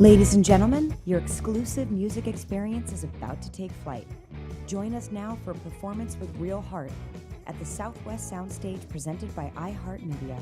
Ladies and gentlemen, your exclusive music experience is about to take flight. Join us now for a performance with real heart at the Southwest Soundstage presented by iHeartMedia.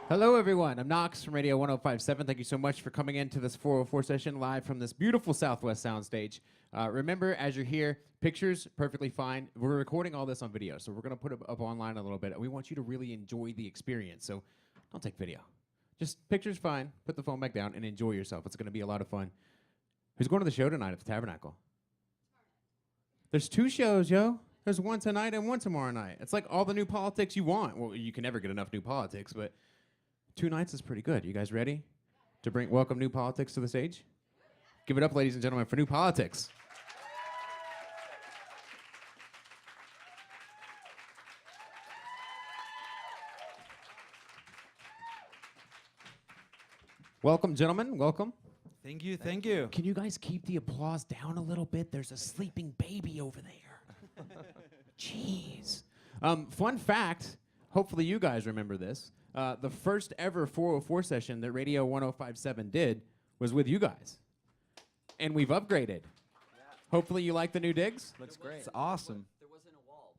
Hello, everyone. I'm Knox from Radio 105.7. Thank you so much for coming into this 404 session live from this beautiful Southwest Soundstage. Remember, as you're here, pictures, perfectly fine. We're recording all this on video, so we're going to put it up online a little bit. We want you to really enjoy the experience, so don't take video. Just pictures, fine. Put the phone back down and enjoy yourself. It's going to be a lot of fun. Who's going to the show tonight at the Tabernacle? There's 2 shows, yo. There's one tonight and one tomorrow night. It's like all the new politics you want. Well, you can never get enough new politics, but 2 nights is pretty good. You guys ready to welcome New Politics to the stage? Give it up, ladies and gentlemen, for New Politics. Welcome, gentlemen. Welcome. Thank you, thank you. Can you guys keep the applause down a little bit? There's a sleeping baby over there. Jeez. Fun fact, hopefully you guys remember this. The first ever 404 session that Radio 105.7 did was with you guys. And we've upgraded. Yeah. Hopefully you like the new digs. Looks great. It's awesome. There wasn't a wall.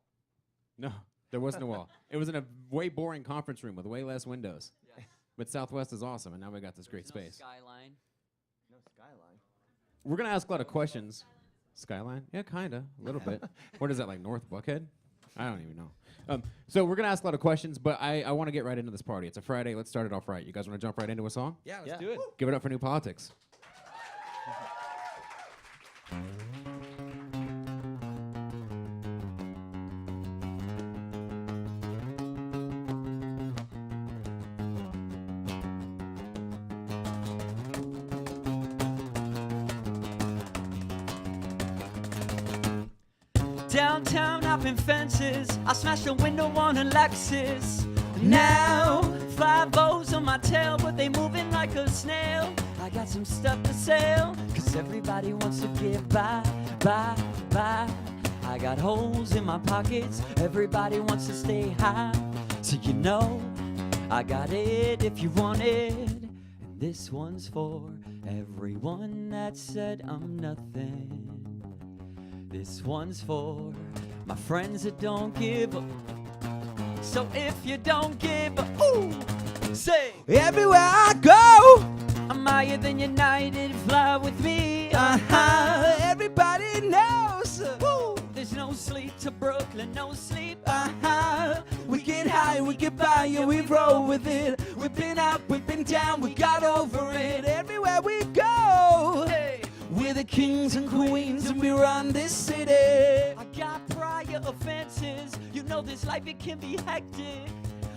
No, there wasn't a wall. It was in a way boring conference room with way less windows. Yes. But Southwest is awesome, and now we got this great no space. Skyline. No skyline. We're going to ask a lot of questions. Skyline? Yeah, kind of, a little bit. What is that, like North Buckhead? I don't even know. So we're going to ask a lot of questions, but I want to get right into this party. It's a Friday. Let's start it off right. You guys want to jump right into a song? Yeah, let's do it. Give it up for New Politics. Downtown, hopping fences. I smashed a window on a Lexus. Now, 5 O's on my tail, but they moving like a snail. I got some stuff to sell, cause everybody wants to get by. I got holes in my pockets, everybody wants to stay high. So you know, I got it if you want it. And this one's for everyone that said I'm nothing. This one's for my friends that don't give up. So if you don't give up, ooh, say, everywhere I go, I'm higher than United, fly with me. Everybody knows, ooh, there's no sleep to Brooklyn, no sleep. We get high, we get by, yeah, we roll with it. We've been up, we've been down, we got over it. Everywhere we go, hey, we're the kings and queens and we run this city. I got prior offenses, you know this life, it can be hectic.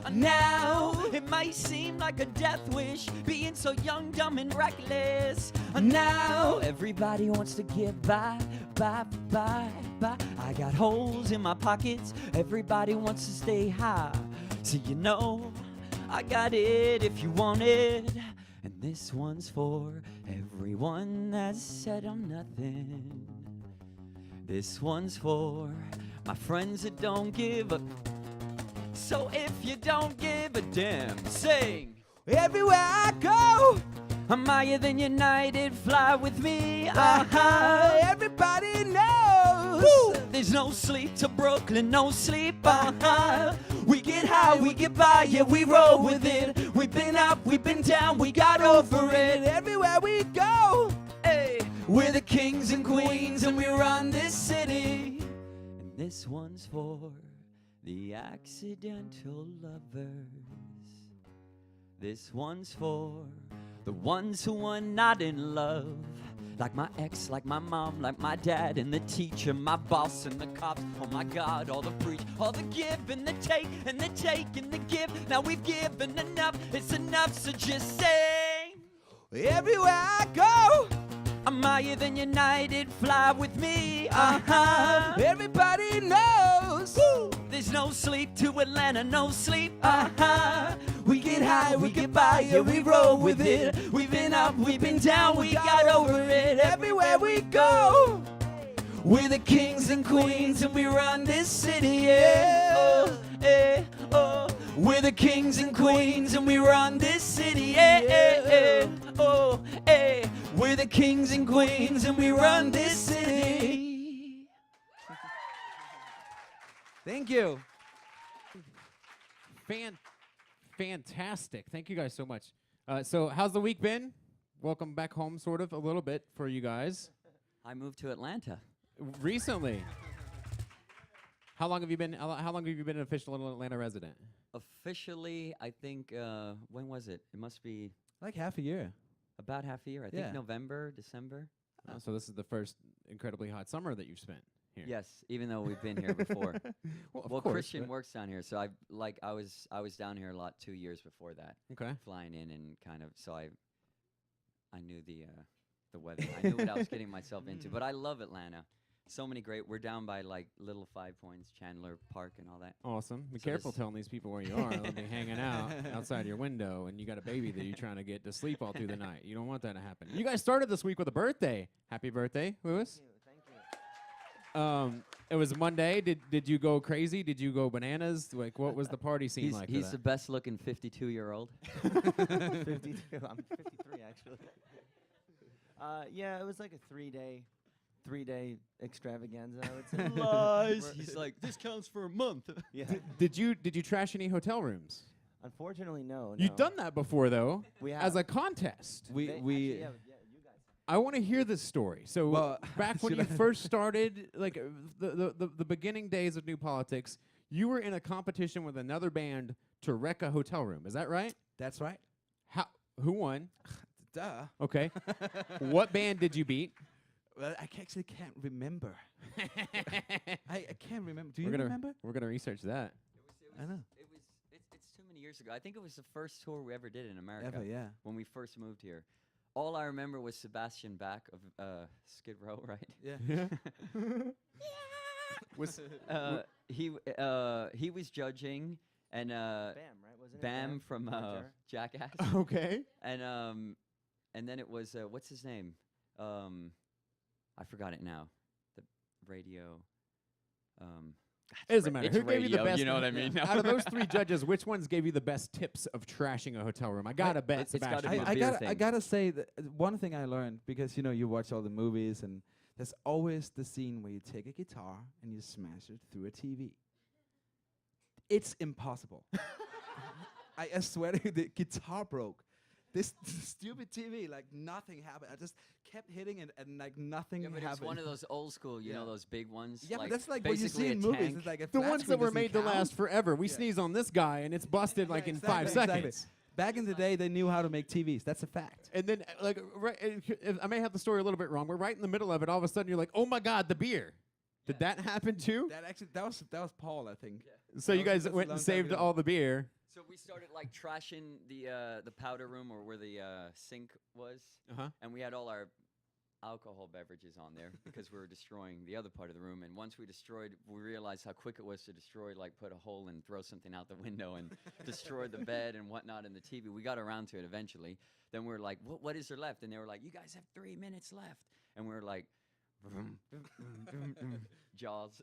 Now, it might seem like a death wish, being so young, dumb, and reckless. Now, everybody wants to get by. I got holes in my pockets, everybody wants to stay high. So you know, I got it if you want it. And this one's for everyone that said I'm nothing. This one's for my friends that don't give up. So if you don't give a damn, sing. Everywhere I go, I'm higher than United, fly with me. Everybody knows, woo, there's no sleep to Brooklyn, no sleep. We get high, we get by, yeah, we roll with it. We've been up, we've been down, we got over it. Everywhere we go, hey, we're the kings and queens and we run this city. And this one's for the accidental lovers. This one's for the ones who are not in love. Like my ex, like my mom, like my dad and the teacher, my boss and the cops. Oh my God, all the preach, all the give and the take and the take and the give. Now we've given enough, it's enough, so just sing. Everywhere I go, I'm higher than United, fly with me. everybody knows. There's no sleep to Atlanta, no sleep. We get high, we get by, yeah, we roll with it. We've been up, we've been down, we got over it. Everywhere we go, We're the kings and queens and we run this city, yeah. Oh, eh, oh. We're the kings and queens and we run this city, yeah, eh, oh, eh. We're the kings and queens and we run this city. thank you. Fantastic. Thank you guys so much. So how's the week been? Welcome back home, sort of, a little bit for you guys. I moved to Atlanta. Recently. How long have you been an official Atlanta resident? Officially, I think, when was it? It must be Like half a year. about half a year. I think Yeah. November, December. So this is the first incredibly hot summer that you've spent here. Yes, even though we've been here before. Well, of Well, course, Christian but- works down here, so I was down here a lot 2 years before that, Okay. flying in and kind of. So I knew the weather. I knew what I was getting myself into. But I love Atlanta. So many great. We're down by like little 5 Points, Chandler Park, and all that. Awesome. Be So careful this- telling these people where you are. They'll be hanging out outside your window, and you got a baby that you're trying to get to sleep all through the night. You don't want that to happen. You guys started this week with a birthday. Happy birthday, Lewis. Thank you. It was Monday. Did you go crazy? Did you go bananas? Like, what was the party scene He's like? for he's that? the best looking 52-year-old. 52. I'm 53 actually. Yeah, it was like a three-day extravaganza, I would say. Lies. He's like, this counts for a month. Yeah. Did you trash any hotel rooms? Unfortunately, no. You've done that before, though, We as have. a contest. They- actually, yeah, you guys. I want to hear this story. So Well, back when should you I- first started, like the beginning days of New Politics, you were in a competition with another band to wreck a hotel room. Is that right? That's right. How? Who won? Duh. Okay. What band did you beat? Well, I actually can't remember. I can't remember. Do you We're gonna remember? we're gonna research that. I know. It's too many years ago. I think it was the first tour we ever did in America. Ever, yeah. When we first moved here. All I remember was Sebastian Bach of Skid Row, right? Yeah. Was He was judging, and Bam, right? Wasn't it Bam from Right there. Jackass, okay. and then it was what's his name? I forgot it now. The radio. It doesn't matter. It's Who gave you the radio, best? you know what I mean? Out of those three judges, which ones gave you the best tips of trashing a hotel room? I gotta bet it's gotta Sebastian. be I a beer gotta thing. gotta say that one thing I learned, because you watch all the movies, and there's always the scene where you take a guitar and you smash it through a TV. It's impossible. I swear to you, the guitar broke. This stupid TV, like nothing happened. I just kept hitting it, and like nothing Yeah, but happened. it's one of those old school, you know, Yeah. those big ones. Yeah, but that's like what you basically see a in movies. tank. It's like a The flat ones screen that were doesn't made to count. last forever. We Yeah. sneeze on this guy, and it's busted like in 5 exactly. seconds. Back in the day, they knew how to make TVs. That's a fact. And then, I may have the story a little bit wrong. We're right in the middle of it. All of a sudden, you're like, "Oh my God, the beer!" Did that happen too? That was Paul, I think. So you guys that's a went long and time saved ago. all the beer. So we started like trashing the powder room, or where the sink was, Uh-huh. and we had all our alcohol beverages on there because we were destroying the other part of the room. And once we realized how quick it was to destroy, like put a hole and throw something out the window and destroy the bed and whatnot in the TV. We got around to it eventually. Then we were like, what is there left? And they were like, you guys have 3 minutes left. And we were like, Jaws.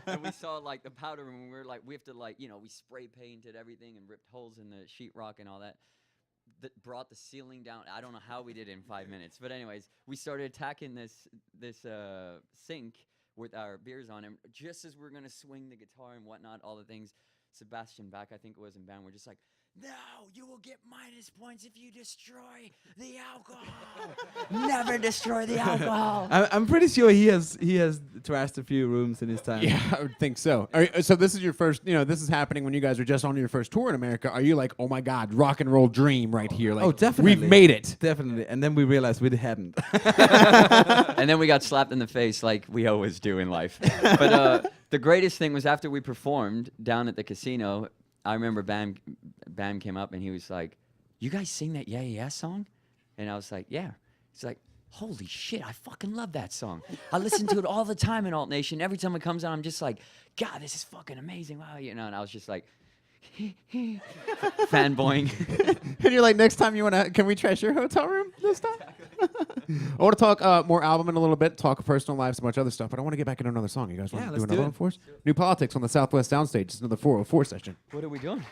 And we saw like the powder room, and we were like, we have to like, we spray painted everything and ripped holes in the sheetrock and all that. That brought the ceiling down. I don't know how we did it in 5 minutes, but anyways, we started attacking this sink with our beers on him. Just as we're gonna swing the guitar and whatnot, all the things, Sebastian Bach, I think it was, in band, were just like, "No, you will get minus points if you destroy the alcohol. Never destroy the alcohol." I'm pretty sure he has trashed a few rooms in his time. Yeah, I would think so. So this is your first, this is happening when you guys are just on your first tour in America. Are you like, "Oh my God, rock and roll dream right here"? Like, Oh, definitely. we've made it. Definitely. And then we realized we hadn't. And then we got slapped in the face like we always do in life. But the greatest thing was after we performed down at the casino, I remember Bam came up and he was like, "You guys sing that Yeah Yeah Yeah song?" And I was like, yeah. He's like, holy shit, I fucking love that song. I listen to it all the time in Alt Nation. Every time it comes on, I'm just like, God, this is fucking amazing. Wow, you know, and I was just like, fanboying. And you're like, next time can we trash your hotel room this time? I want to talk more album in a little bit, talk personal lives, a bunch of other stuff, but I want to get back into another song. You guys want to do let's another do one it. for us? New Politics on the Southwest Soundstage. It's another 404 session. What are we doing?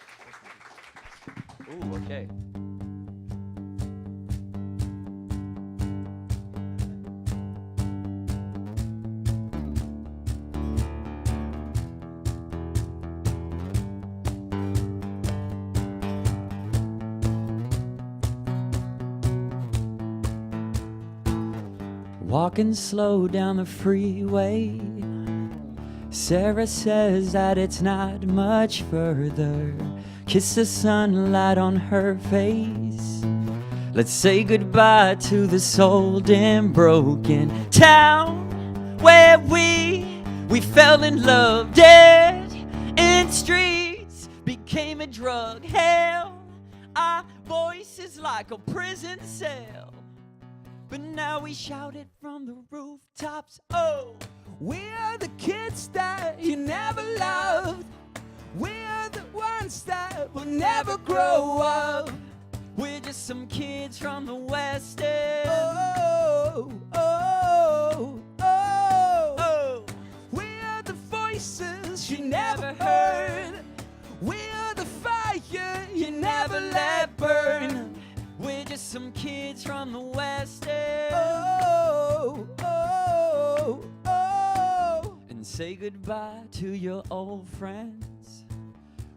Ooh, okay. Walking slow down the freeway, Sarah says that it's not much further. Kiss the sunlight on her face. Let's say goodbye to this old and broken town where we fell in love. Dead in streets became a drug hell. Our voice is like a prison cell. But now we shout it from the rooftops. Oh, We're the kids that you never loved. We're the ones that will never grow up. we're just some kids from the West End. Oh, oh, oh. Oh, We're the voices you never heard. We're the fire you never let burn. we're just some kids from the West End. Oh, oh, oh. And say goodbye to your old friends.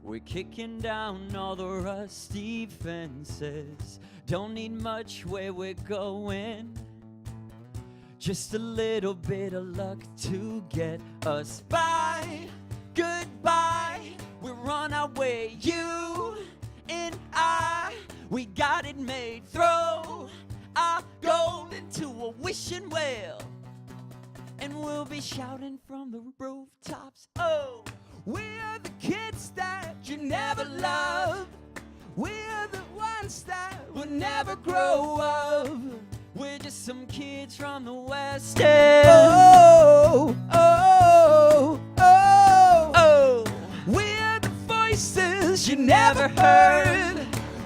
We're kicking down all the rusty fences. Don't need much where we're going. Just a little bit of luck to get us by. Goodbye, we're on our way. You and I, we got it made. Throw our gold into a wishing well, and we'll be shouting from the rooftops. Oh, We're the kids that you never loved. We're the ones that will never grow up. we're just some kids from the West End. Oh, oh, oh. Oh, We're the voices you never heard.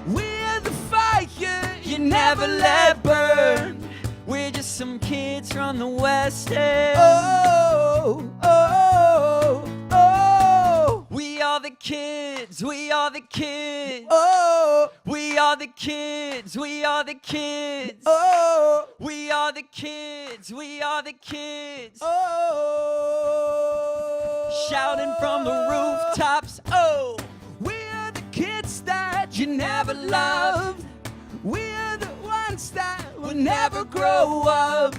We're the fire you never let burn. we're just some kids from the West End. Oh, oh, oh. We are the kids, we are the kids. Oh, We are the kids, we are the kids. oh, We are the kids, we are the kids. oh. Shouting from the rooftops. Oh, We're the kids that you never loved. We're the ones that will never grow up.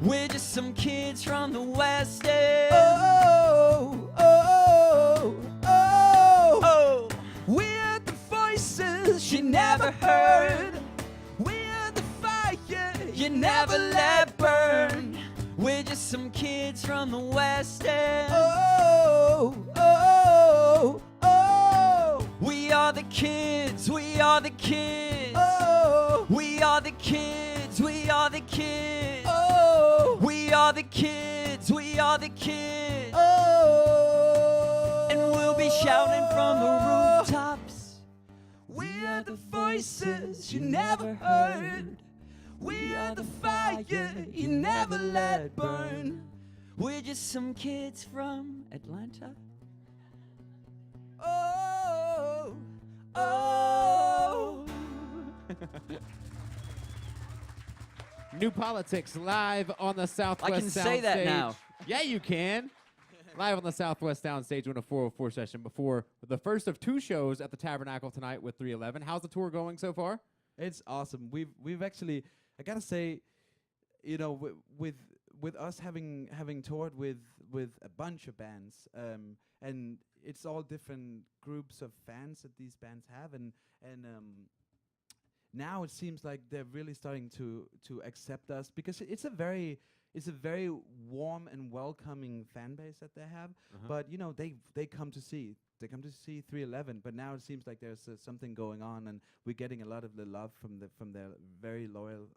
we're just some kids from the West End. Oh, oh, oh. Oh, We're the voices you never heard. We're the fire you never let burn. we're just some kids from the West End. Oh, oh, oh. We are the kids, we are the kids. Oh, We are the kids, we are the kids. oh, We are the kids, we are the kids. oh. And we'll be shouting from the rooftops. We're the voices you never heard. We are the fire you never let burn. We're just some kids from Atlanta. Oh, oh. New Politics live on the Southwest I can say that Soundstage. now. Yeah, you can. Live on the Southwest Soundstage on a 404 session before the first of two shows at the Tabernacle tonight with 311. How's the tour going so far? It's awesome. We've actually, I gotta say, you know, with us having toured with a bunch of bands, and it's all different groups of fans that these bands have, and now it seems like they're really starting to accept us, because it's a very it's a very warm and welcoming fan base that they have. But you know, they come to see. They come to see 311, but now it seems like there's something going on, and we're getting a lot of the love from their very loyal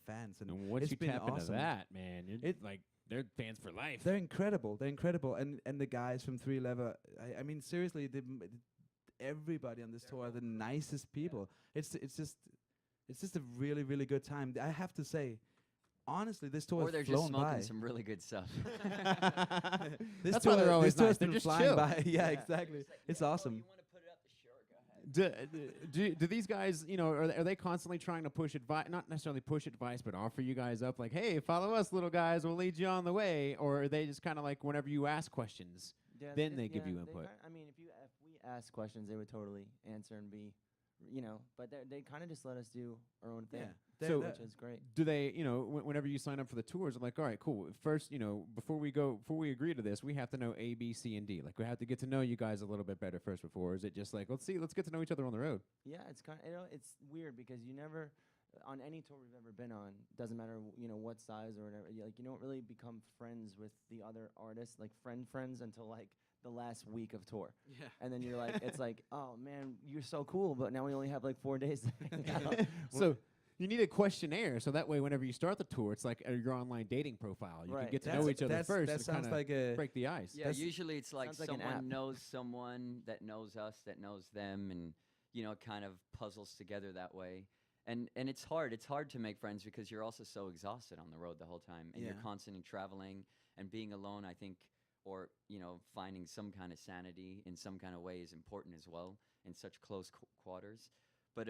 fans. And once it's you been tap into awesome. that, man, like they're fans for life. They're incredible. They're incredible. And the guys from 311, I mean, seriously, everybody on this tour are the nicest people. It's just a really, really good time. I have to say, honestly, this tour Or has they're just flown smoking by. some really good stuff. This That's why they're always this tour's nice. They're been just flying chill. by. Yeah, exactly. It's awesome. Do these guys, you know, are they constantly trying to push advice, not necessarily push advice, but offer you guys up like, hey, follow us, little guys, we'll lead you on the way? Or are they just kind of like whenever you ask questions, then they give you input? I mean, if we ask questions, they would totally answer and be, you know, but they kind of just let us do our own thing. Yeah. So- which is great. Do they, you know, whenever you sign up for the tours, I'm like, all right, cool. First, you know, before we agree to this, we have to know A, B, C, and D. Like, we have to get to know you guys a little bit better first before. Or is it just like, let's get to know each other on the road? Yeah, it's kind of, you know, it's weird because you never, on any tour we've ever been on, doesn't matter, you know, what size or whatever, you don't really become friends with the other artists, like friends until like the last week of tour. Yeah. And then you're like, it's like, oh man, you're so cool, but now we only have like 4 days to hang out. So you need a questionnaire, so that way whenever you start the tour, it's like your online dating profile. You can Right. get to know each other first That and sounds kinda like a break the ice. Yeah, That's- usually it's like sounds like an app. someone knows someone that knows us, that knows them, and you know, kind of puzzles together that way. And it's hard. It's hard to make friends because you're also so exhausted on the road the whole time, and you're Yeah. constantly traveling and being alone. I think, or you know, finding some kind of sanity in some kind of way is important as well in such close quarters. But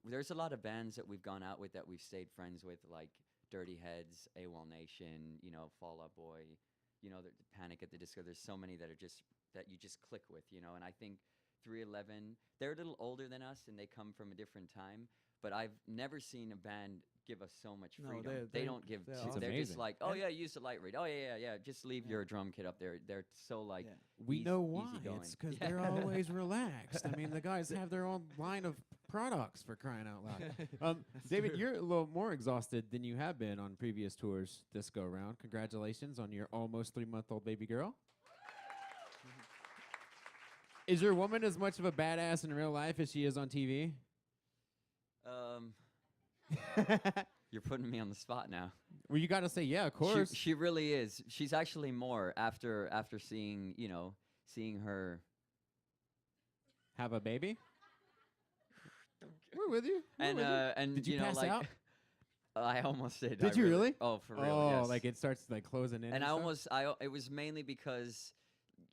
there's a lot of bands that we've gone out with that we've stayed friends with, like Dirty Heads, AWOL Nation, you know, Fall Out Boy, you know, the Panic at the Disco. There's so many that are just that you just click with, you know. And I think 311, they're a little older than us and they come from a different time. But I've never seen a band give us so much No, freedom. They don't give. they're They're awesome. just amazing. like, oh yeah, use the light read. Oh yeah. Just leave your drum kit up there. They're so like. Yeah. We know why. easygoing. It's because Yeah. they're always relaxed. I mean, the guys have their own line of products, for crying out loud. David, true. you're a little more exhausted than you have been on previous tours this go around. Congratulations on your almost 3-month-old baby girl. Is your woman as much of a badass in real life as she is on TV? You're putting me on the spot now. Well, you got to say, yeah, of course. She really is. She's actually more after seeing, you know, seeing her. Have a baby? We're with you. We're And with you. and Did you know, pass like out? I almost did. Did I you really? Oh, for real. Oh, yes. like it starts like closing in. And I stuff? almost it was mainly because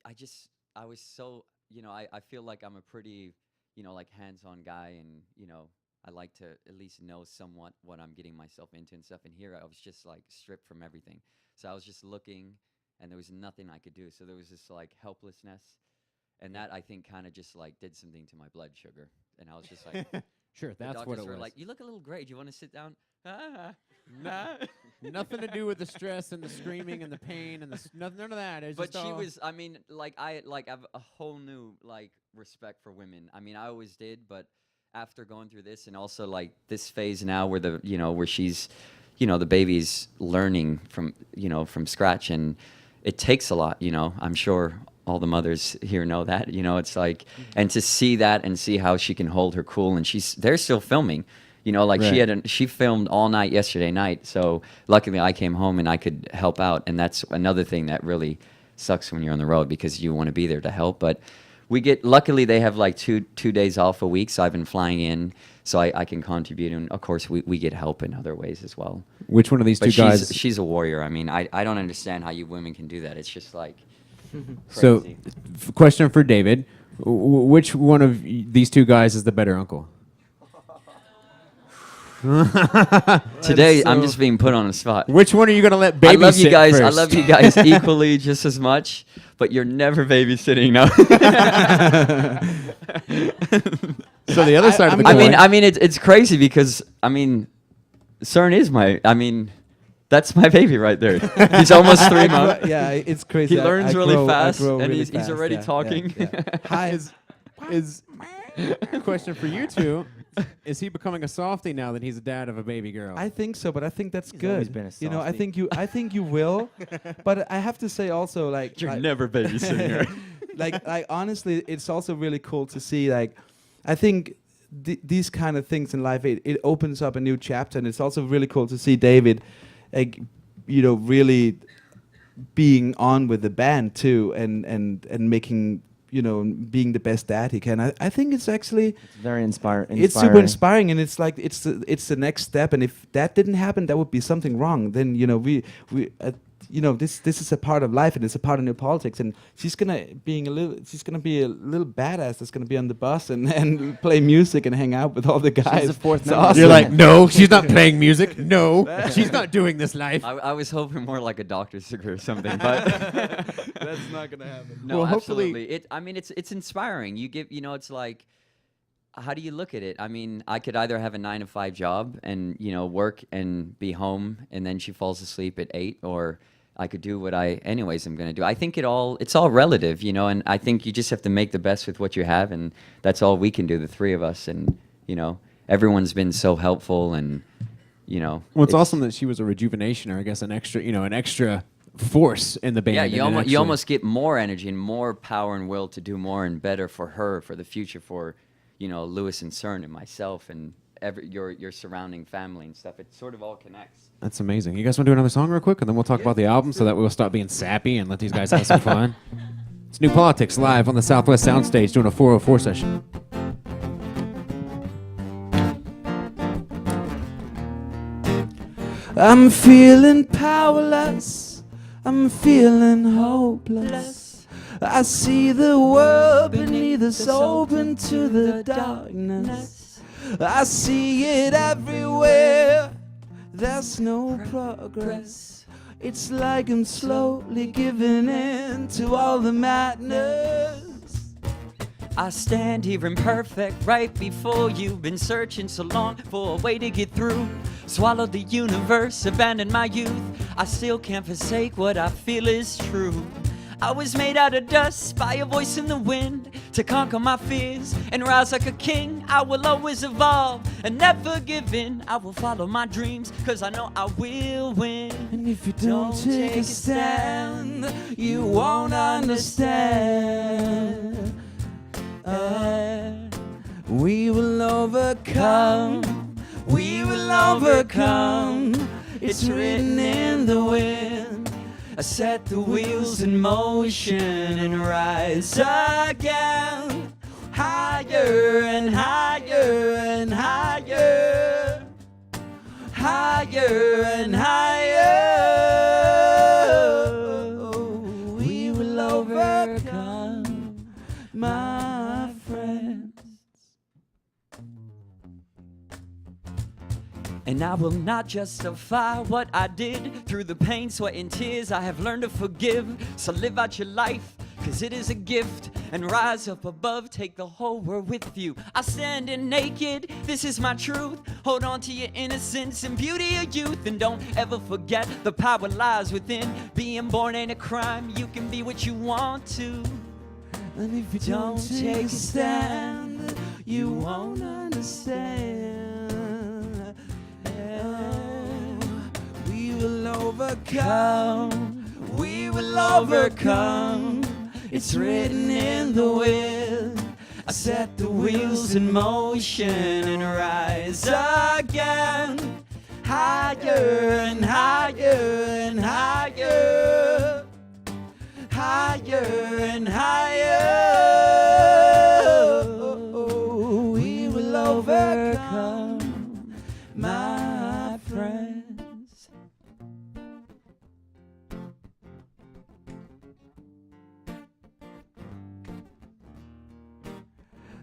I was so, you know, I feel like I'm a pretty, you know, like hands-on guy, and you know, I like to at least know somewhat what I'm getting myself into and stuff. And here I was just like stripped from everything. So I was just looking, and there was nothing I could do. So there was this like helplessness, and that I think kind of just like did something to my blood sugar. And I was just like, Sure, the that's what doctors it were was. like, you look a little gray. Do you want to sit down? Ah. Nothing to do with the stress and the screaming and the pain and the none of that. It's But just she all was, I mean, like I have a whole new like respect for women. I mean, I always did, but after going through this and also like this phase now where where she's, you know, the baby's learning from, you know, from scratch, and it takes a lot, you know. I'm sure all the mothers here know that, you know. It's like, and to see that and see how she can hold her cool, and they're still filming. You know, like Right. she filmed all night yesterday night. So luckily I came home and I could help out. And that's another thing that really sucks when you're on the road, because you want to be there to help. But luckily they have like two days off a week. So I've been flying in so I can contribute. And of course we get help in other ways as well. Which one of these But two guys? she's a warrior. I mean, I don't understand how you women can do that. It's just like So, crazy. question for David: which one of these two guys is the better uncle? Today I'm so- just being put on the spot. Which one are you gonna let babysit I love you guys. I first? love you guys equally, just as much. But you're never babysitting, no. So the other side of the I coin. mean, it's crazy because I mean, CERN is that's my baby right there. He's almost 3 months. Yeah, it's crazy. He learns really fast, grow and really he's fast, already yeah, talking. yeah, yeah. Hi. is Question for you two: is he becoming a softie now that he's a dad of a baby girl? I think so, but I think that's He's good. always been a You know, I softie. think you will. But I have to say also, like, You're like, never babysitting her. like honestly, it's also really cool to see. Like, I think these kind of things in life, it opens up a new chapter, and it's also really cool to see David, like, you know, really being on with the band too, and making, you know, being the best dad he can. I think it's actually It's very inspiring. it's super inspiring, and it's like it's the next step. And if that didn't happen, that would be something wrong. Then, you know, we you know, this is a part of life, and it's a part of new politics. And she's gonna be a little badass that's gonna be on the bus and play music and hang out with all the guys. She's the fourth It's member. awesome. You're like, no, she's not playing music. No, she's not doing this life. I was hoping more like a doctor's degree or something, but That's not gonna happen. no, Well, hopefully- absolutely. I mean, it's inspiring. You give, you know, it's like, how do you look at it? I mean, I could either have a 9 to 5 job and, you know, work and be home, and then she falls asleep at 8, or I could do what I anyways am going to do. I think it's all relative, you know, and I think you just have to make the best with what you have, and that's all we can do, the three of us. And, you know, everyone's been so helpful, and, you know. Well, it's awesome that she was a rejuvenation, or I guess an extra force in the band. Yeah, and you actually- almost get more energy and more power and will to do more and better for her, for the future, for, you know, Lewis and Cern and myself and your surrounding family and stuff. It sort of all connects. That's amazing. You guys want to do another song real quick, and then we'll talk about the album, so that we'll stop being sappy and let these guys have some fun. It's New Politics live on the Southwest Soundstage doing a 404 session. I'm feeling powerless. I'm feeling hopeless. I see the world beneath us open to the darkness. I see it everywhere. There's no progress. It's like I'm slowly giving in to all the madness. I stand here imperfect right before you. Been searching so long for a way to get through. Swallowed the universe, abandoned my youth. I still can't forsake what I feel is true. I was made out of dust by a voice in the wind to conquer my fears and rise like a king. I will always evolve and never give in. I will follow my dreams, cause I know I will win. And if you don't take a stand, you won't understand. We will overcome. We will overcome. It's written in the wind. I set the wheels in motion and rise again. Higher and higher and higher. Higher and higher. We will overcome, my friends. And I will not justify what I did. Through the pain, sweat, and tears, I have learned to forgive. So live out your life, cause it is a gift. And rise up above, take the whole world with you. I stand in naked, this is my truth. Hold on to your innocence and beauty of youth. And don't ever forget the power lies within. Being born ain't a crime, you can be what you want to. And if you don't take a stand, you won't understand. We will overcome. We will overcome. It's written in the wind. I set the wheels in motion and rise again. Higher and higher and higher. Higher and higher. We will overcome, my friends.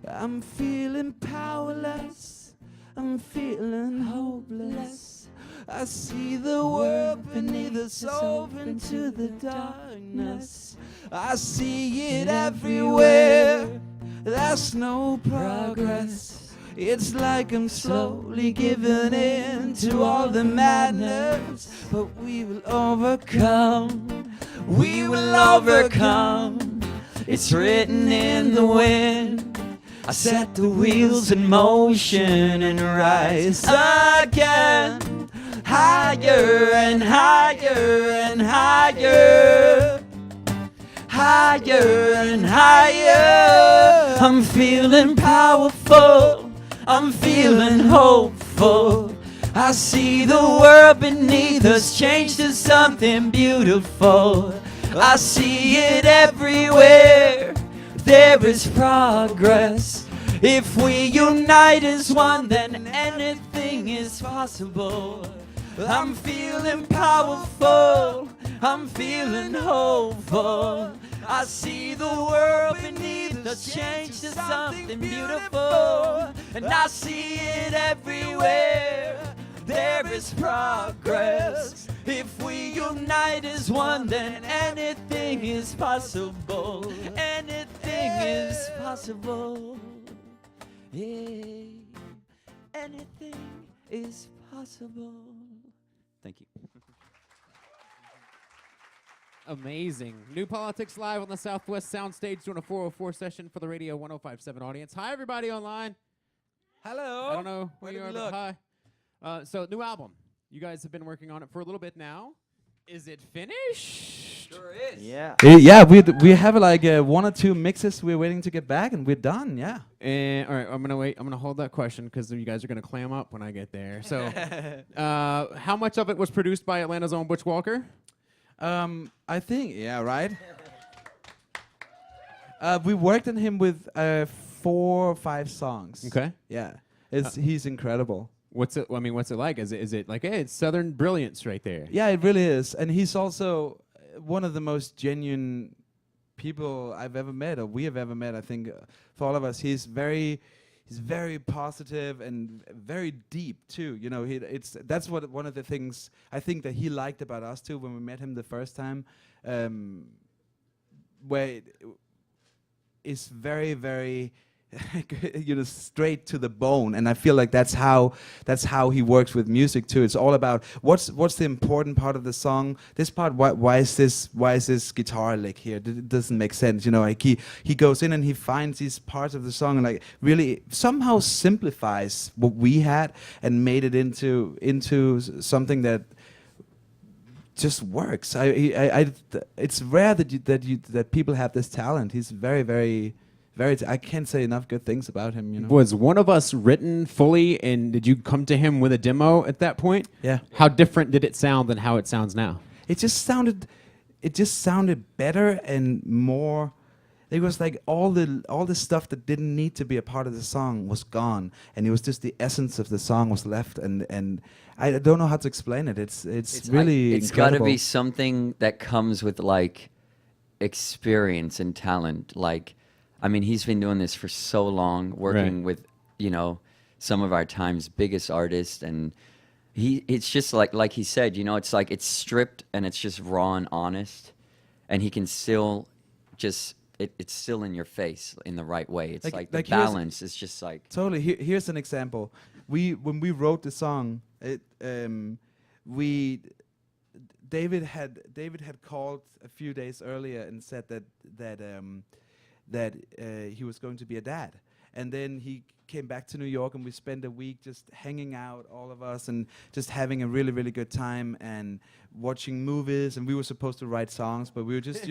I'm feeling powerless. I'm feeling hopeless. I see the world beneath us open to the darkness. I see it everywhere. There's no progress. It's like I'm slowly giving in to all the madness. But we will overcome. We will overcome. It's written in the wind. I set the wheels in motion and rise again. Higher and higher and higher. Higher and higher. I'm feeling powerful. I'm feeling hopeful. I see the world beneath us change to something beautiful. I see it everywhere. There is progress. If we unite as one, then anything is possible. I'm feeling powerful. I'm feeling hopeful. I see the world beneath us change to something beautiful. And I see it everywhere. There is progress. If we unite as one, then anything is possible. Anything is possible. Yeah. Anything is possible. Thank you. Amazing. New Politics Live on the Southwest Soundstage doing a 404 session for the Radio 105.7 audience. Hi, everybody online. Hello. I don't know where Where you did are, we but look? hi. So, new album. You guys have been working on it for a little bit now. Is it finished? Sure is. Yeah. Yeah, we have like 1 or 2 mixes we're waiting to get back, and we're done. Yeah. And all right, I'm gonna wait. I'm gonna hold that question because you guys are gonna clam up when I get there. So, how much of it was produced by Atlanta's own Butch Walker? I think, yeah, right. We worked on him with 4 or 5 songs. Okay. Yeah, he's incredible. What's it? I mean, what's it like? Is it like, hey, it's Southern brilliance right there? Yeah, it really is, and he's also one of the most genuine people I've ever met, or we have ever met. I think for all of us, he's very positive and very deep too. You know, that's what one of the things I think that he liked about us too when we met him the first time, where it's very, very straight to the bone, and I feel like that's how he works with music too. It's all about what's the important part of the song. This part, why is this guitar lick here? It doesn't make sense, like he goes in and he finds these parts of the song and like really somehow simplifies what we had and made it into something that just works. It's rare that people have this talent. He's very, very, I can't say enough good things about him. Was One of Us written fully, and did you come to him with a demo at that point? Yeah. How different did it sound than how it sounds now? It just sounded better and more. It was like all the stuff that didn't need to be a part of the song was gone, and it was just the essence of the song was left. And I don't know how to explain it. It's really it's got to incredible. be something that comes with like experience and talent. Like, I mean, he's been doing this for so long, working with some of our time's biggest artists, and it's just like he said, it's like it's stripped and it's just raw and honest, and he can still just. It's still in your face in the right way. It's like the balance is just like... Totally. Here's an example. When we wrote the song, David had called a few days earlier and said that he was going to be a dad. And then he came back to New York, and we spent a week just hanging out, all of us, and just having a really, really good time and watching movies. And we were supposed to write songs, but we were just,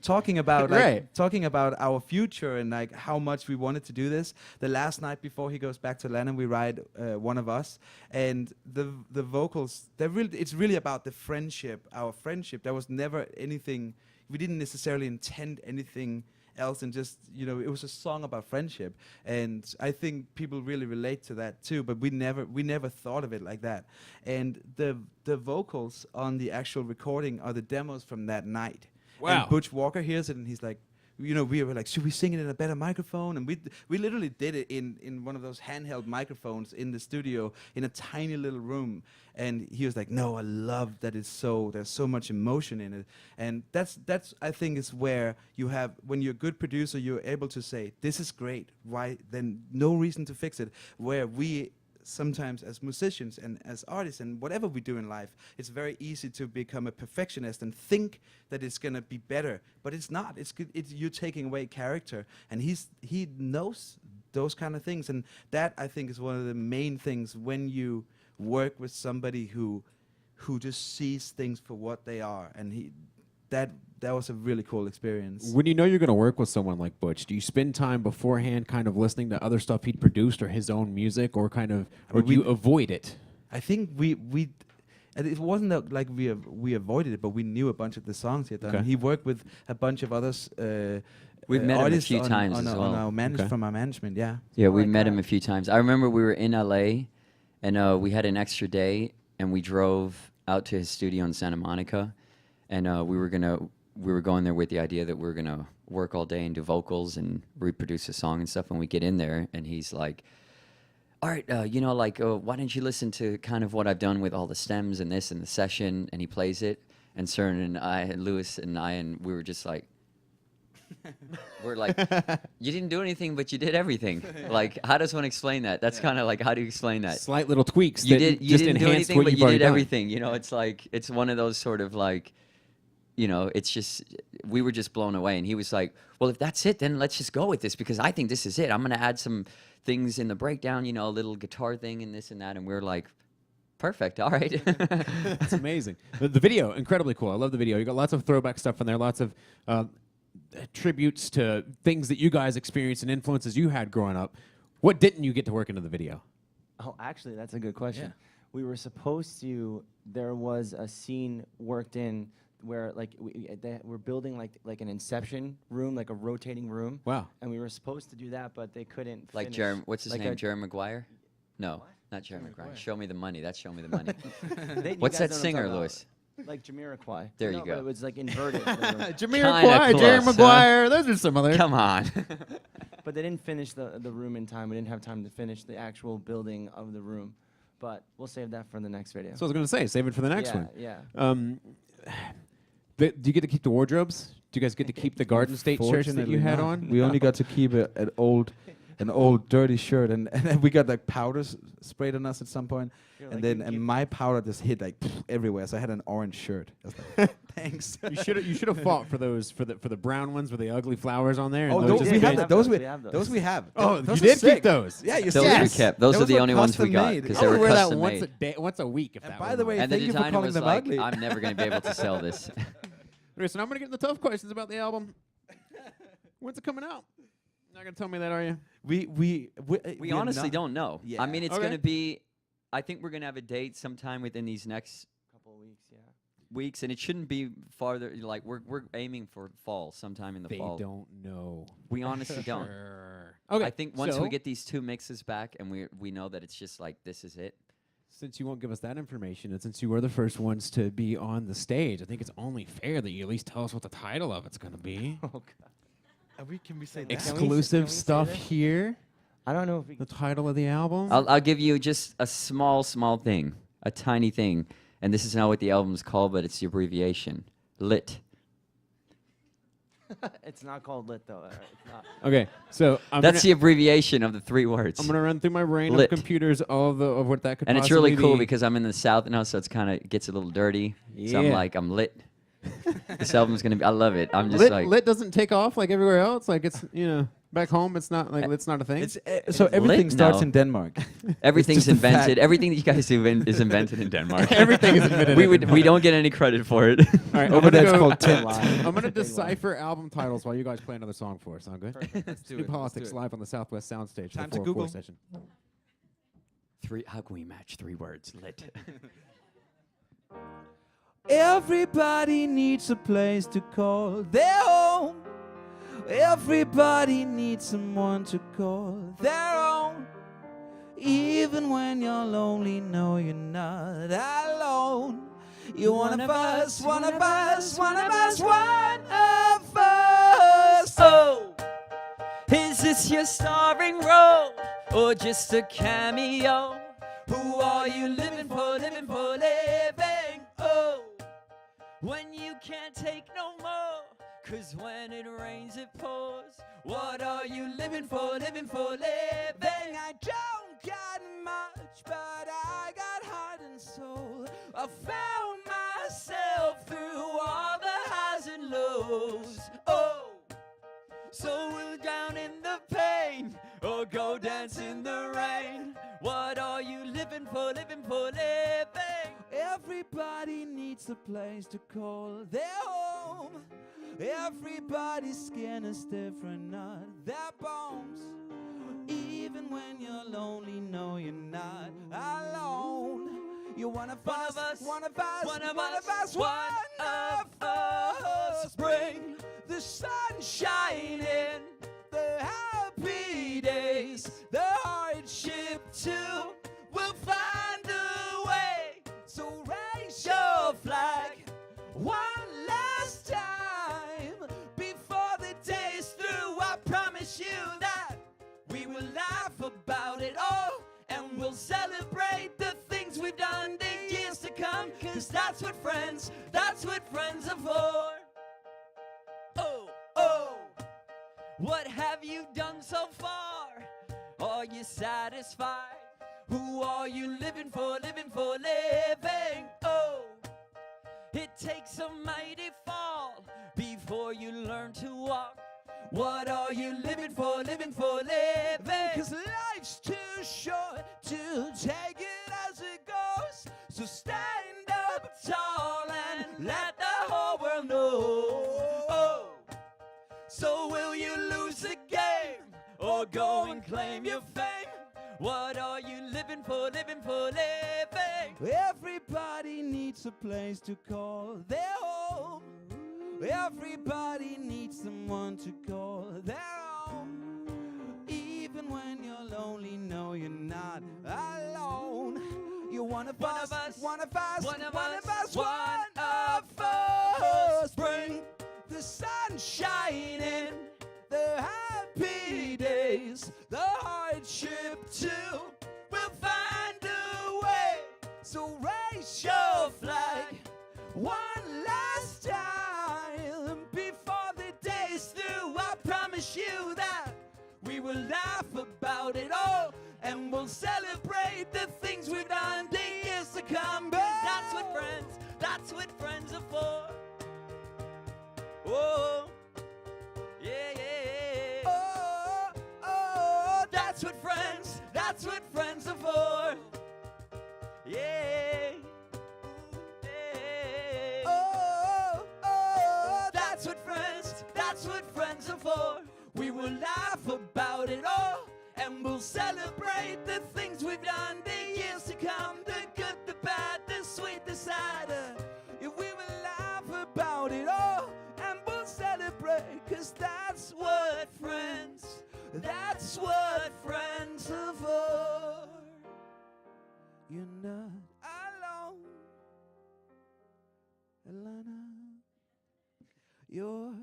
talking about talking about our future and like how much we wanted to do this. The last night before he goes back to Atlanta, we write One of Us, and the vocals. It's really about the friendship, our friendship. There was never anything. We didn't necessarily intend anything else, and just it was a song about friendship, and I think people really relate to that too, but we never thought of it like that. And the vocals on the actual recording are the demos from that night. Wow. And Butch Walker hears it and he's like, we were like, should we sing it in a better microphone? And we literally did it in one of those handheld microphones in the studio in a tiny little room. And he was like, no, I love that there's so much emotion in it. And that's I think is where when you're a good producer, you're able to say, this is great. Why? Then no reason to fix it. Where we sometimes as musicians and as artists and whatever we do in life, it's very easy to become a perfectionist and think that it's going to be better, but it's not. You're taking away character, and he knows those kind of things. And that, I think, is one of the main things when you work with somebody who just sees things for what they are. And that was a really cool experience. When you know you're going to work with someone like Butch, do you spend time beforehand kind of listening to other stuff he'd produced or his own music, or kind of, or do you avoid it? I think we and it wasn't like we avoided it, but we knew a bunch of the songs he had done. Okay. He worked with a bunch of others. We've met him a artists few times as well. Okay. From our management, yeah. Yeah, we like met that. him a few times. I remember we were in LA, and we had an extra day, and we drove out to his studio in Santa Monica, and we were going there with the idea that we were gonna work all day and do vocals and reproduce a song and stuff. And we get in there, and he's like, all right, why don't you listen to kind of what I've done with all the stems and this and the session? And he plays it, and Cern and I, and Lewis and I, and we were just like, we're like, you didn't do anything, but you did everything. Like, how does one explain that? That's kind of like, how do you explain that? Slight little tweaks You that didn't just do enhance anything, what but you've you already did done. everything. You know, it's like, it's one of those sort of like, you know, it's just, we were just blown away. And he was like, well, if that's it, then let's just go with this, because I think this is it. I'm going to add some things in the breakdown, you know, a little guitar thing and this and that. And we're like, perfect. All right. It's amazing. The video, incredibly cool. I love the video. You got lots of throwback stuff in there, lots of tributes to things that you guys experienced and influences you had growing up. What didn't you get to work into the video? Oh, actually, that's a good question. Yeah. We were supposed to. There was a scene worked in where like we're building like an Inception room, like a rotating room. Wow. And we were supposed to do that, but they couldn't. Like finish. Jeremy, what's his Like name? a- Jerry Maguire? No, What? not Jerry Jerry Maguire. Maguire. Show me the money. That's Show Me the Money. You What's guys that know what I'm singer, talking about. Lewis? Like Jamiroquai. There No, you go. It was like inverted. Jamiroquai, Jerry close, huh? Maguire, those are similar. Come on. But they didn't finish the room in time. We didn't have time to finish the actual building of the room. But we'll save that for the next video. So I was going to say, save it for the next yeah, one. Yeah. Do you get to keep the wardrobes? Do you guys get to keep the Garden State shirts that you Fortunately had not. on? We only got to keep an old dirty shirt, and then we got like powders sprayed on us at some point, You're and like, then you and keep- my powder just hit like everywhere. So I had an orange shirt. I was like, thanks. You should have fought for those for the brown ones with the ugly flowers on there. and Oh, those those just we been- have that. Those we We have those. those we have. Oh, Those you are did keep sick. those. Yeah, you Those see. we kept. Those are the were only ones we got custom-made. because I they would were wear that custom once made. a day, once a week. If And that by were the mine. way, And the thank you for designer calling was them like, ugly. I'm never going to be able to sell this. Okay, so now I'm gonna get into the tough questions about the album. When's it coming out? Not gonna tell me that, are you? We We honestly don't know. Yeah. I mean, it's Okay. going to be, I think we're going to have a date sometime within these next Couple of weeks, yeah. weeks, and it shouldn't be farther. Like, we're aiming for fall, sometime in the They fall. don't know. We honestly don't. Sure. Okay. I think once so, we get these two mixes back and we know that it's just like, this is it. since you won't give us that information, and since you were the first ones to be on the stage, I think it's only fair that you at least tell us what the title of it's gonna be. Oh, God. Can we say Can we s- Exclusive can we say stuff this? here. I don't know if we The title of the album. I'll give you just a small thing, a tiny thing. And this is not what the album's called, but it's the abbreviation. LIT. It's not called Lit, though. It's not. Okay, so That's the abbreviation of the three words. I'm gonna run through my brain Lit. of computers all of what that could. And it's really possibly cool be. because I'm in the South now, so it's kind of gets a little dirty. So I'm Yeah. like, I'm lit. This album's gonna be. I love it. I'm just lit, like, lit doesn't take off like everywhere else. Like it's back home, it's not like it's not a thing. It's so everything lit starts now. in Denmark. everything's just a fact. invented. Everything that you guys do is invented in Denmark. Everything is invented. we don't get any credit for it. All right, Over I'm there gonna it's go- called Tent. I'm gonna Big lie. decipher album titles while you guys play another song for us. Sound good? Let's do New it. Politics live on the Southwest Soundstage. Time the to 404 Google. session. How can we match three words? Lit. Everybody needs a place to call their home. Everybody needs someone to call their own. Even when you're lonely, no, you're not alone. You're one of us, one of us, one of us, one of us. Oh, is this your starring role or just a cameo? Who are you living for, living for, living? Oh, when you can't take no more, 'cause when it rains it pours. What are you living for, living for, living? I don't got much, but I got heart and soul. I found myself through all the highs and lows. Oh, so we're down in the pain. or go dance in the rain. What are you living for, living for, living? Everybody needs a place to call their home. Everybody's skin is different, not their bones. Even when you're lonely, no, you're not alone. You're one of us, one of us, one of us, one of us. Bring the sun shining, the happy days, the hardship too. We'll find a way. So raise your flag one last time before the day's through. I promise you that we will laugh about it all, and we'll celebrate the things we've done the years to come. 'Cause that's what friends are for. Oh, oh, what have you done so far? Are you satisfied? Who are you living for, living for, living? Oh, it takes a mighty fall before you learn to walk. What are you living for, living for, living? 'Cause life's too short to take it as it goes. So stand up tall and let the whole world know. So will you lose the game or go and claim your fame? What are you living for, living for, living? Everybody needs a place to call their home. Everybody needs someone to call their own. Even when you're lonely, no, you're not alone. You're one of us, one of us, one of us, one of us. Bring the sun shining, the happy days, the hardship too. We'll find a way. So raise your flag one last time before the day's through. I promise you that we will laugh about it all, and we'll celebrate the things we've done the years to come. 'Cause that's what friends are for. Oh, yeah, yeah. Oh, oh, that's what friends are for. Yeah. Oh, oh, that's what friends are for. We will laugh about it all, and we'll celebrate the things we've done the years to come. The good, the bad, the sweet, the sad. Yeah, we will laugh about it all, and we'll celebrate. 'Cause that's what friends are for. You're not alone, Elena. You're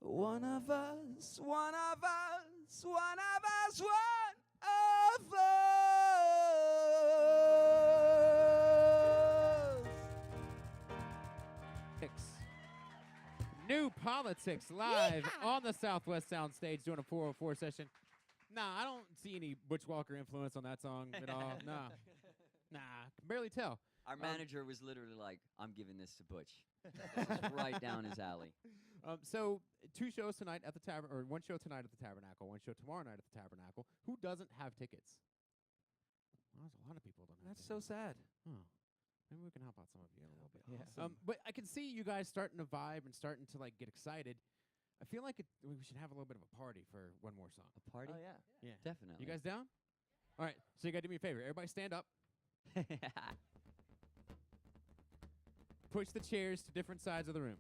one of us, one of us, one of us, one of us. New Politics live on the Southwest Soundstage doing a 404 session. Nah, I don't see any Butch Walker influence on that song at all. Nah, can barely tell. Our manager was literally like, I'm giving this to Butch. This is right down his alley. So 2 shows tonight at the Tabernacle, or 1 show tonight at the Tabernacle, 1 show tomorrow night at the Tabernacle. Who doesn't have tickets? Well, there's a lot of people don't have That's tickets. so sad. Oh. Maybe we can help out some of you in a little bit. Yeah. But I can see you guys starting to vibe and starting to like get excited. I feel like we should have a little bit of a party for one more song. A party? Oh, yeah. Yeah. Definitely. You guys down? All right. So you got to do me a favor. Everybody stand up. Push the chairs to different sides of the room.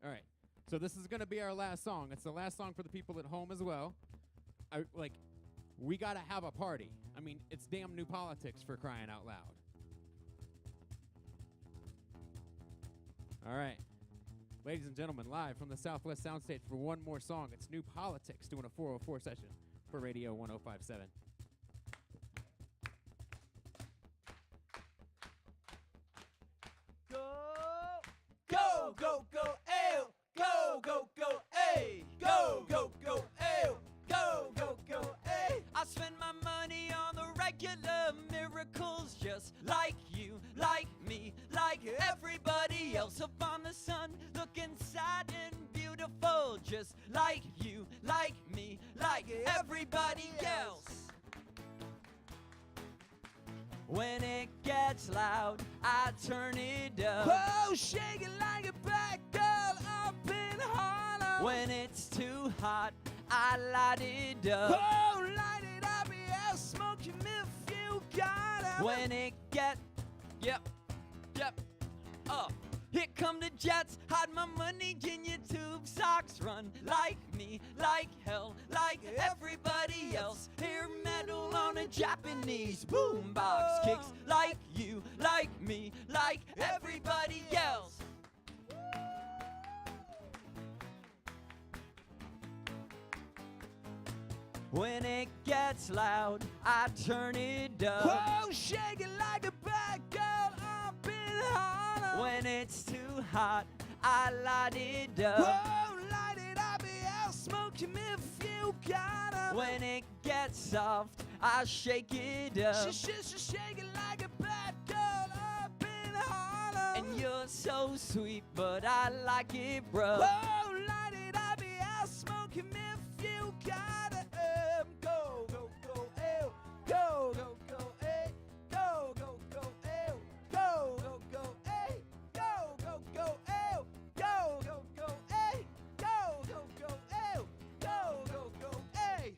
All right. So this is going to be our last song. It's the last song for the people at home as well. We got to have a party. I mean, it's damn New Politics, for crying out loud. All right. Ladies and gentlemen, live from the Southwest Soundstage for one more song. It's New Politics doing a 404 session for Radio 105.7. Go, go, go, ew. Go, go, go, ay. Go, go, go, ew. Go, go, go, ay. I spend my money on the regular miracles, just like you, like me, like everybody else up on the sun, looking sad and beautiful. beautiful, just like you, like me, like everybody else. When it gets loud, I turn it up. Oh, shake it like a bad girl up in Harlem. When it's too hot, I light it up. Oh, light it up, yeah, smoke him if you got it. When it get, yep, here come the jets, hide my money in your tube socks. Run like me, like hell, like everybody else. Hair metal on a Japanese boombox. Kicks like you, like me, like everybody else. When it gets loud, I turn it up. Oh, shake it like a bad girl up in Harlem. When it's too hot, I light it up. Oh, light it up, yeah, smoke him if you got it. When it gets soft, I shake it up. Shake it like a bad girl up in Harlem. And you're so sweet, but I like it rough. Oh, light it up, yeah, smoke him if you got it. Go, go, go, ew. Go, go, go, eh. Go, go, go, ew. Go, go, go, eh. Go, go, go, ew. Go, go, go, eh. Go, go, go, ew. Go, go, go, eh.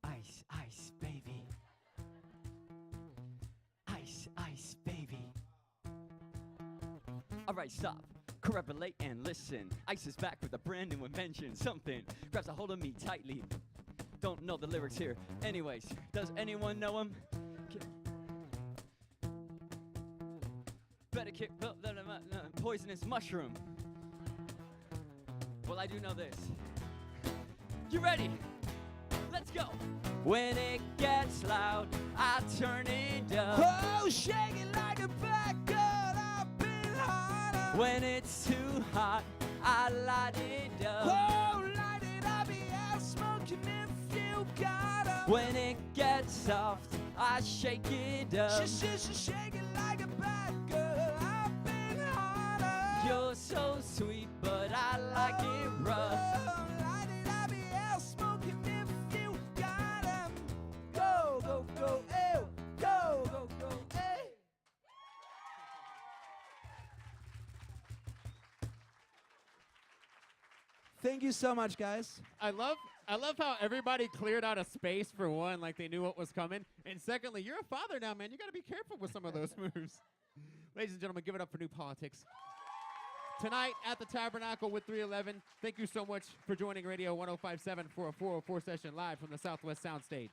Ice, ice, baby. Ice, ice, baby. Alright, stop. Correlate and listen. Ice is back with a brand new invention. Something grabs a hold of me tightly. Don't know the lyrics here. Anyways, does anyone know him? Better kick poisonous mushroom. Well, I do know this. You ready? Let's go. When it gets loud, I turn it up. Oh, shake it like a bad girl up in Harlem. When it's too hot, I light it up. Oh, light it up, yeah, smoke him if you got it. When it gets soft, I shake it up. Shake it like a bad girl up in Harlem. You're so sweet, but I like it rough. Oh, light it up, yeah, smoke him if you got him. Go, go, go, ew. Go, go, go, eh. Thank you so much, guys. I love how everybody cleared out a space for one, like they knew what was coming. And secondly, you're a father now, man. You got to be careful with some of those moves. Ladies and gentlemen, give it up for New Politics. Tonight at the Tabernacle with 311. Thank you so much for joining Radio 105.7 for a 404 session live from the Southwest Soundstage.